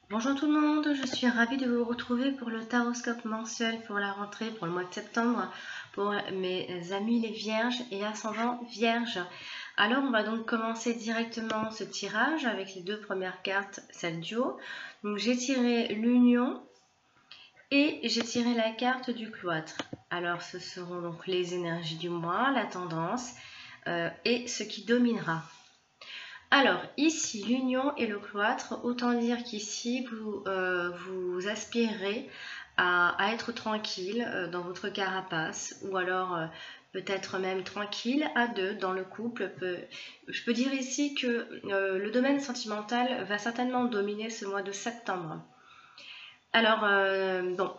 Bonjour tout le monde, je suis ravie de vous retrouver pour le taroscope mensuel pour la rentrée, pour le mois de septembre, pour mes amis les vierges et ascendants vierges. Alors on va donc commencer directement ce tirage avec les deux premières cartes, celle du haut. Donc j'ai tiré l'union et j'ai tiré la carte du cloître. Alors ce seront donc les énergies du mois, la tendance et ce qui dominera. Alors, ici, l'union et le cloître, autant dire qu'ici, vous aspirez à être tranquille dans votre carapace, ou alors peut-être même tranquille à deux dans le couple. Je peux dire ici que le domaine sentimental va certainement dominer ce mois de septembre. Alors,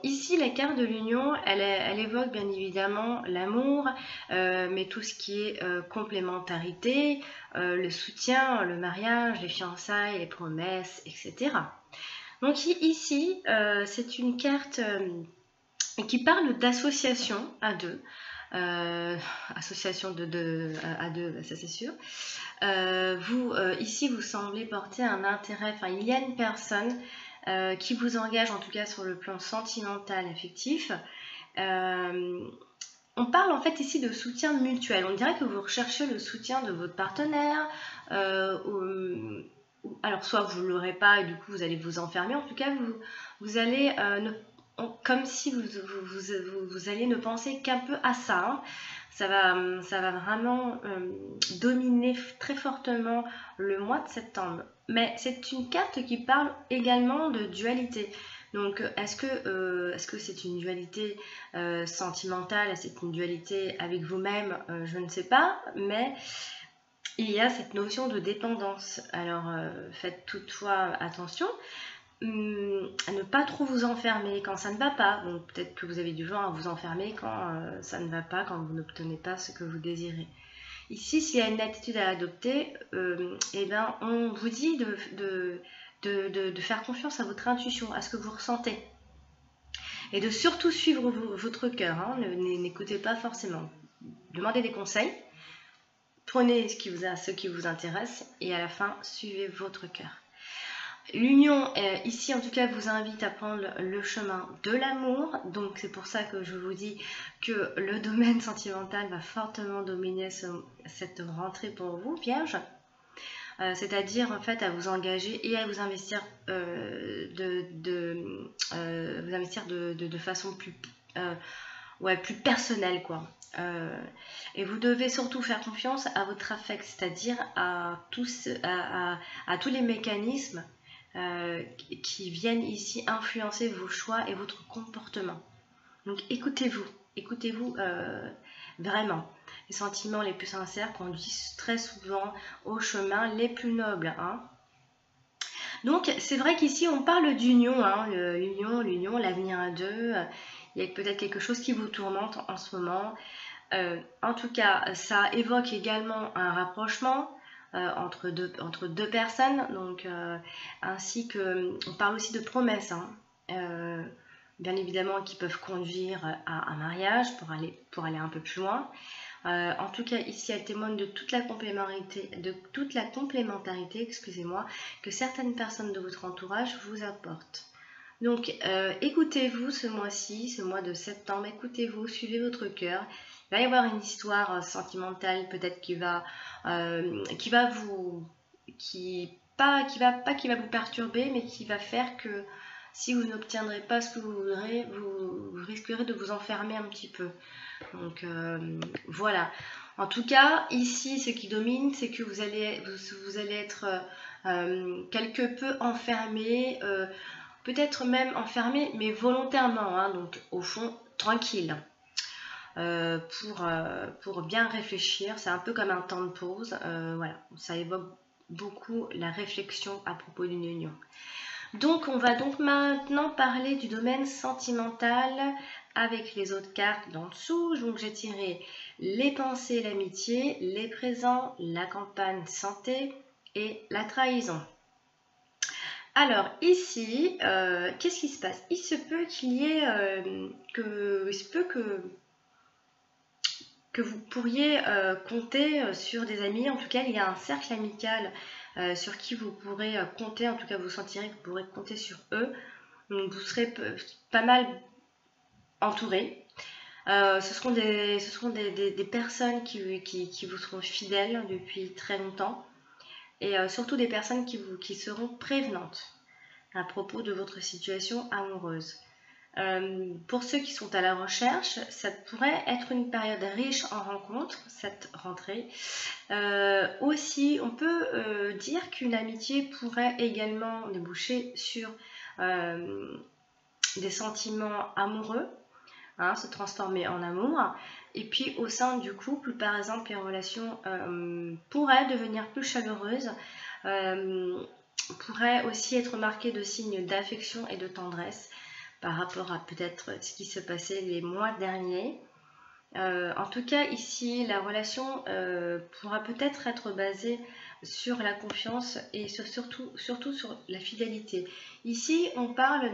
ici, la carte de l'union, elle évoque bien évidemment l'amour, mais tout ce qui est complémentarité, le soutien, le mariage, les fiançailles, les promesses, etc. Donc ici, c'est une carte qui parle d'association à deux. Association à deux, ça c'est sûr. Ici, vous semblez porter un intérêt, enfin, il y a une personne qui vous engage, en tout cas sur le plan sentimental, affectif. On parle en fait ici de soutien mutuel. On dirait que vous recherchez le soutien de votre partenaire. Alors, soit vous ne l'aurez pas et du coup vous allez vous enfermer. En tout cas, vous allez comme si vous alliez ne penser qu'un peu à ça. Hein. Ça va vraiment dominer très fortement le mois de septembre. Mais c'est une carte qui parle également de dualité. Donc, est-ce que c'est une dualité sentimentale, c'est une dualité avec vous-même, je ne sais pas, mais il y a cette notion de dépendance. Alors, faites toutefois attention à ne pas trop vous enfermer quand ça ne va pas. Donc, peut-être que vous avez du genre à vous enfermer quand ça ne va pas, quand vous n'obtenez pas ce que vous désirez. Ici, s'il y a une attitude à adopter, eh ben, on vous dit de faire confiance à votre intuition, à ce que vous ressentez. Et de surtout suivre votre cœur. Hein. N'écoutez pas forcément. Demandez des conseils. Prenez ce qui vous intéresse. Et à la fin, suivez votre cœur. L'union, ici en tout cas, vous invite à prendre le chemin de l'amour. Donc c'est pour ça que je vous dis que le domaine sentimental va fortement dominer cette rentrée pour vous, Vierge. C'est-à-dire en fait à vous engager et à vous investir, vous investir de façon plus, plus personnelle, quoi. Et vous devez surtout faire confiance à votre affect, c'est-à-dire à tous les mécanismes qui viennent ici influencer vos choix et votre comportement. Donc écoutez-vous vraiment. Les sentiments les plus sincères conduisent très souvent aux chemins les plus nobles. Hein. Donc c'est vrai qu'ici on parle d'union, hein, l'union, l'avenir à deux. Il y a peut-être quelque chose qui vous tourmente en ce moment. En tout cas, ça évoque également un rapprochement entre deux personnes, donc, ainsi que, on parle aussi de promesses, hein, bien évidemment, qui peuvent conduire à un mariage pour aller un peu plus loin. En tout cas, ici, elle témoigne de toute la complémentarité, excusez-moi, que certaines personnes de votre entourage vous apportent. Donc, écoutez-vous ce mois-ci, ce mois de septembre, écoutez-vous, suivez votre cœur. Il va y avoir une histoire sentimentale peut-être qui va vous qui va vous perturber, mais qui va faire que si vous n'obtiendrez pas ce que vous voudrez, vous risquerez de vous enfermer un petit peu. Donc voilà. En tout cas, ici, ce qui domine, c'est que vous allez être quelque peu enfermé, peut-être même enfermé, mais volontairement, hein, donc au fond, tranquille. Pour bien réfléchir, c'est un peu comme un temps de pause. Voilà, ça évoque beaucoup la réflexion à propos d'une union. Donc on va donc maintenant parler du domaine sentimental avec les autres cartes d'en dessous. Donc j'ai tiré les pensées, l'amitié, les présents, la campagne santé et la trahison. Alors ici, qu'est-ce qui se passe? Il se peut qu'il y ait que vous pourriez compter sur des amis. En tout cas, il y a un cercle amical sur qui vous pourrez compter, en tout cas vous sentirez que vous pourrez compter sur eux. Donc vous serez pas mal entouré. Ce seront des personnes qui vous seront fidèles depuis très longtemps, et surtout des personnes qui seront prévenantes à propos de votre situation amoureuse. Pour ceux qui sont à la recherche, ça pourrait être une période riche en rencontres, cette rentrée. Aussi, on peut dire qu'une amitié pourrait également déboucher sur des sentiments amoureux, se transformer en amour. Et puis au sein du couple, par exemple, les relations pourraient devenir plus chaleureuses, pourraient aussi être marquées de signes d'affection et de tendresse par rapport à peut-être ce qui se passait les mois derniers. En tout cas, ici, la relation pourra peut-être être basée sur la confiance et surtout sur la fidélité. Ici, on parle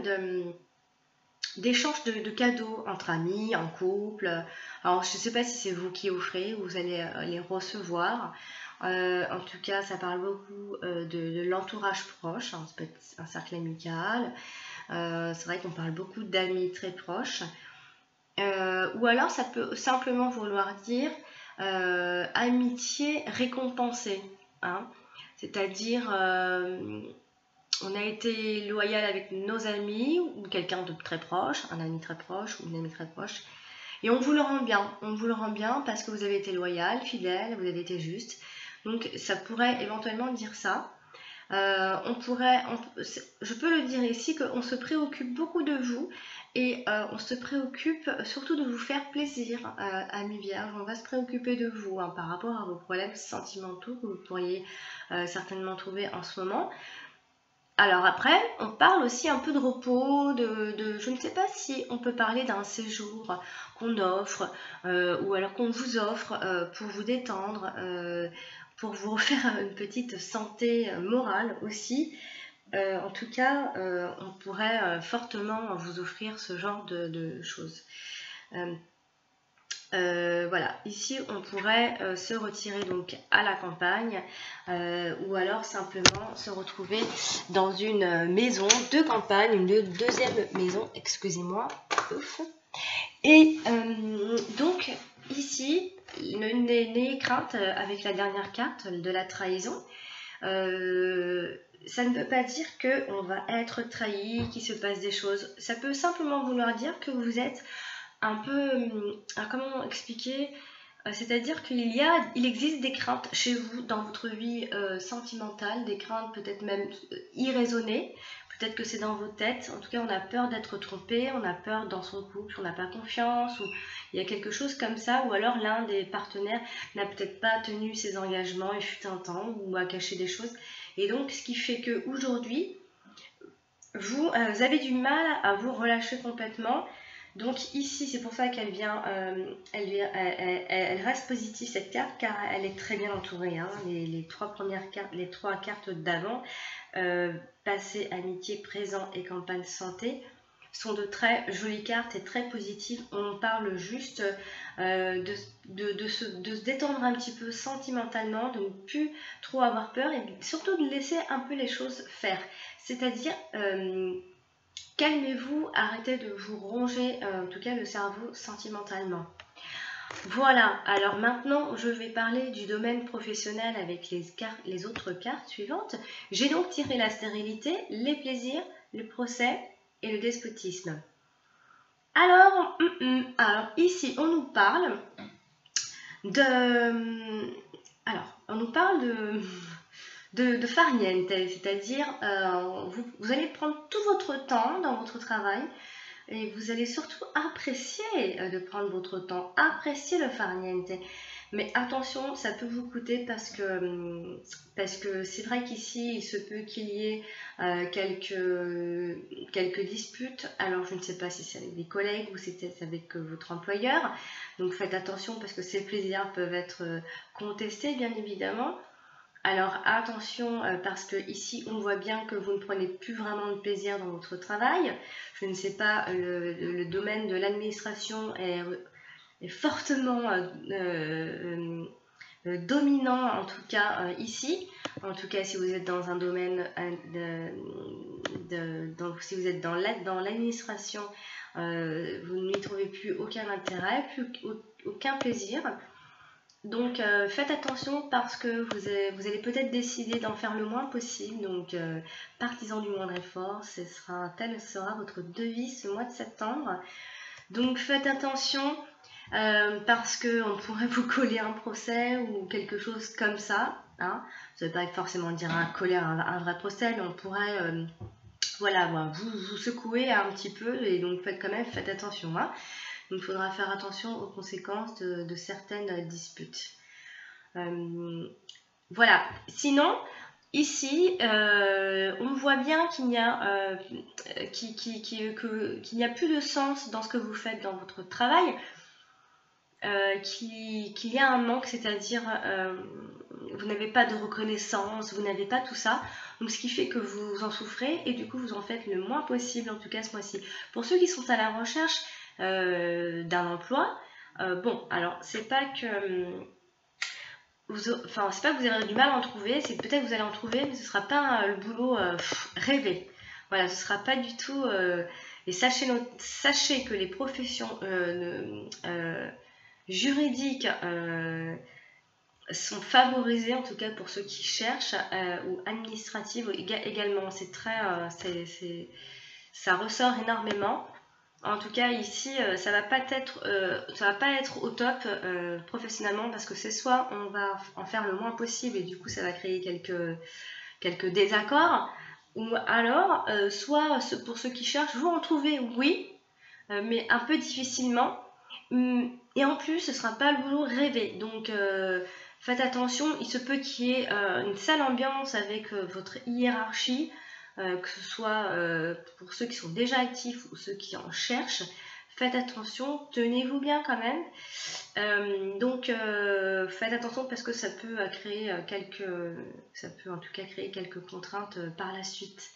d'échanges de cadeaux entre amis, en couple. Alors, je ne sais pas si c'est vous qui offrez ou vous allez les recevoir. En tout cas, ça parle beaucoup de l'entourage proche, ça peut être un cercle amical. C'est vrai qu'on parle beaucoup d'amis très proches. Ou alors, ça peut simplement vouloir dire amitié récompensée. C'est-à-dire, on a été loyal avec nos amis ou quelqu'un de très proche, un ami très proche ou une amie très proche, et on vous le rend bien. On vous le rend bien parce que vous avez été loyal, fidèle, vous avez été juste. Donc ça pourrait éventuellement dire ça. Je peux le dire ici qu'on se préoccupe beaucoup de vous et on se préoccupe surtout de vous faire plaisir, amis vierges. On va se préoccuper de vous par rapport à vos problèmes sentimentaux que vous pourriez certainement trouver en ce moment. Alors après, on parle aussi un peu de repos, je ne sais pas si on peut parler d'un séjour qu'on offre ou alors qu'on vous offre pour vous détendre, pour vous refaire une petite santé morale aussi. En tout cas, on pourrait fortement vous offrir ce genre de choses. Voilà, ici on pourrait se retirer donc à la campagne ou alors simplement se retrouver dans une maison de campagne, une deuxième maison, excusez-moi. Et donc ici, n'ayez crainte avec la dernière carte de la trahison. Ça ne veut pas dire qu'on va être trahi, qu'il se passe des choses. Ça peut simplement vouloir dire que vous êtes un peu, comment expliquer, c'est-à-dire il existe des craintes chez vous dans votre vie sentimentale, des craintes peut-être même irraisonnées, peut-être que c'est dans vos têtes. En tout cas, on a peur d'être trompé, on a peur dans son couple, on n'a pas confiance, ou il y a quelque chose comme ça, ou alors l'un des partenaires n'a peut-être pas tenu ses engagements, il fut un temps, ou a caché des choses. Et donc, ce qui fait qu'aujourd'hui, vous avez du mal à vous relâcher complètement. Donc ici, c'est pour ça qu'elle vient, elle reste positive cette carte, car elle est très bien entourée. Les trois premières cartes, les trois cartes d'avant, passé, amitié, présent et campagne santé, sont de très jolies cartes et très positives. On parle juste de se détendre un petit peu sentimentalement, de ne plus trop avoir peur et surtout de laisser un peu les choses faire. C'est-à-dire... calmez-vous, arrêtez de vous ronger, en tout cas le cerveau, sentimentalement. Voilà, alors maintenant je vais parler du domaine professionnel avec les autres cartes suivantes. J'ai donc tiré la stérilité, les plaisirs, le procès et le despotisme. Alors ici on nous parle de farniente, c'est-à-dire vous allez prendre tout votre temps dans votre travail et vous allez surtout apprécier de prendre votre temps, apprécier le farniente. Mais attention, ça peut vous coûter parce que c'est vrai qu'ici, il se peut qu'il y ait quelques disputes. Alors, je ne sais pas si c'est avec des collègues ou si c'est avec votre employeur. Donc, faites attention parce que ces plaisirs peuvent être contestés, bien évidemment. Alors attention parce que ici on voit bien que vous ne prenez plus vraiment de plaisir dans votre travail. Je ne sais pas, le domaine de l'administration est fortement dominant en tout cas ici. En tout cas, si vous êtes dans un domaine, si vous êtes dans l'administration, vous n'y trouvez plus aucun intérêt, plus aucun plaisir. Donc faites attention parce que vous allez peut-être décider d'en faire le moins possible. Donc partisan du moindre effort, tel sera votre devise ce mois de septembre. Donc faites attention parce qu'on pourrait vous coller un procès ou quelque chose comme ça. Hein. Ça ne veut pas forcément dire coller un vrai procès, mais on pourrait voilà, vous secouer un petit peu et donc faites attention. Hein. Donc il faudra faire attention aux conséquences de certaines disputes. Voilà, sinon ici on voit bien qu'il n'y a, qu'il n'y a plus de sens dans ce que vous faites dans votre travail, qu'il y a un manque, c'est-à-dire vous n'avez pas de reconnaissance, vous n'avez pas tout ça, donc ce qui fait que vous en souffrez et du coup vous en faites le moins possible, en tout cas ce mois-ci. Pour ceux qui sont à la recherche d'un emploi, bon, alors c'est pas que c'est pas que vous avez du mal à en trouver, c'est peut-être que vous allez en trouver, mais ce sera pas le boulot rêvé. Voilà, ce sera pas du tout. Et sachez que les professions juridiques sont favorisées, en tout cas pour ceux qui cherchent, ou administratives également. C'est très, ça ressort énormément. En tout cas ici, ça va pas être au top professionnellement parce que c'est soit on va en faire le moins possible et du coup ça va créer quelques désaccords, ou alors soit pour ceux qui cherchent, vous en trouvez, oui, mais un peu difficilement. Et en plus, ce ne sera pas le boulot rêvé. Donc faites attention, il se peut qu'il y ait une sale ambiance avec votre hiérarchie. Que ce soit pour ceux qui sont déjà actifs ou ceux qui en cherchent, faites attention, tenez-vous bien quand même. Donc faites attention parce que ça peut créer en tout cas créer quelques contraintes par la suite.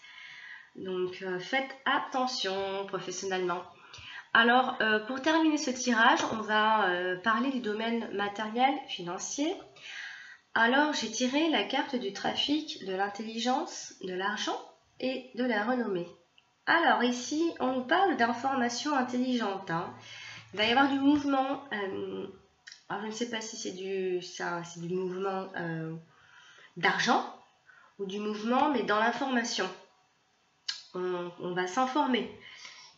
Donc faites attention professionnellement. Alors pour terminer ce tirage, on va parler du domaine matériel, financier. Alors j'ai tiré la carte du trafic, de l'intelligence, de l'argent et de la renommée. Alors ici, on nous parle d'informations intelligentes. Hein. Il va y avoir du mouvement. Alors je ne sais pas si c'est du mouvement d'argent ou du mouvement, mais dans l'information. On va s'informer.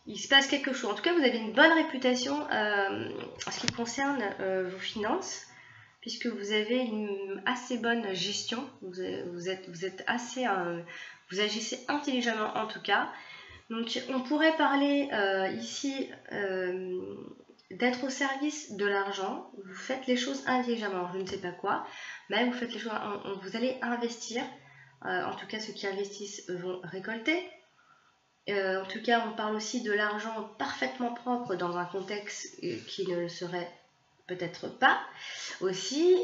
Il se passe quelque chose. En tout cas, vous avez une bonne réputation en ce qui concerne vos finances, puisque vous avez une assez bonne gestion. Vous êtes assez... vous agissez intelligemment en tout cas. Donc on pourrait parler ici d'être au service de l'argent. Vous faites les choses intelligemment, je ne sais pas quoi, mais vous faites les choses, vous allez investir. En tout cas, ceux qui investissent vont récolter. En tout cas, on parle aussi de l'argent parfaitement propre dans un contexte qui ne le serait peut-être pas aussi.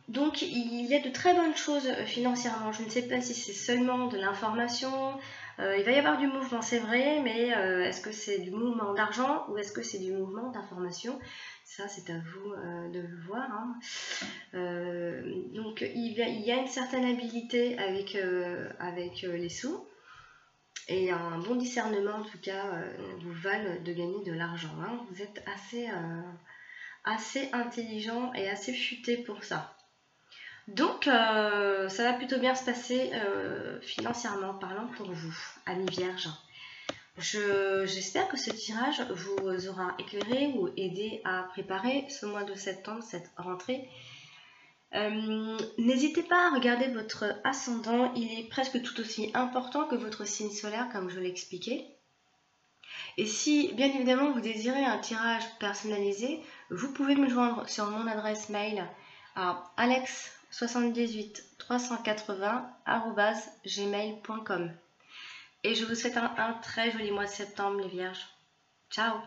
Donc il y a de très bonnes choses financièrement. Je ne sais pas si c'est seulement de l'information. Il va y avoir du mouvement, c'est vrai, mais est-ce que c'est du mouvement d'argent ou est-ce que c'est du mouvement d'information? Ça, c'est à vous de le voir. Hein. Donc il y a une certaine habileté avec les sous. Et un bon discernement, en tout cas, vous valent de gagner de l'argent. Hein. Vous êtes assez intelligent et assez futé pour ça. Donc, ça va plutôt bien se passer financièrement parlant pour vous, amis vierges. J'espère que ce tirage vous aura éclairé ou aidé à préparer ce mois de septembre, cette rentrée. N'hésitez pas à regarder votre ascendant, il est presque tout aussi important que votre signe solaire comme je l'ai expliqué. Et si bien évidemment vous désirez un tirage personnalisé, vous pouvez me joindre sur mon adresse mail à alex78380@gmail.com. Et je vous souhaite un très joli mois de septembre les vierges. Ciao!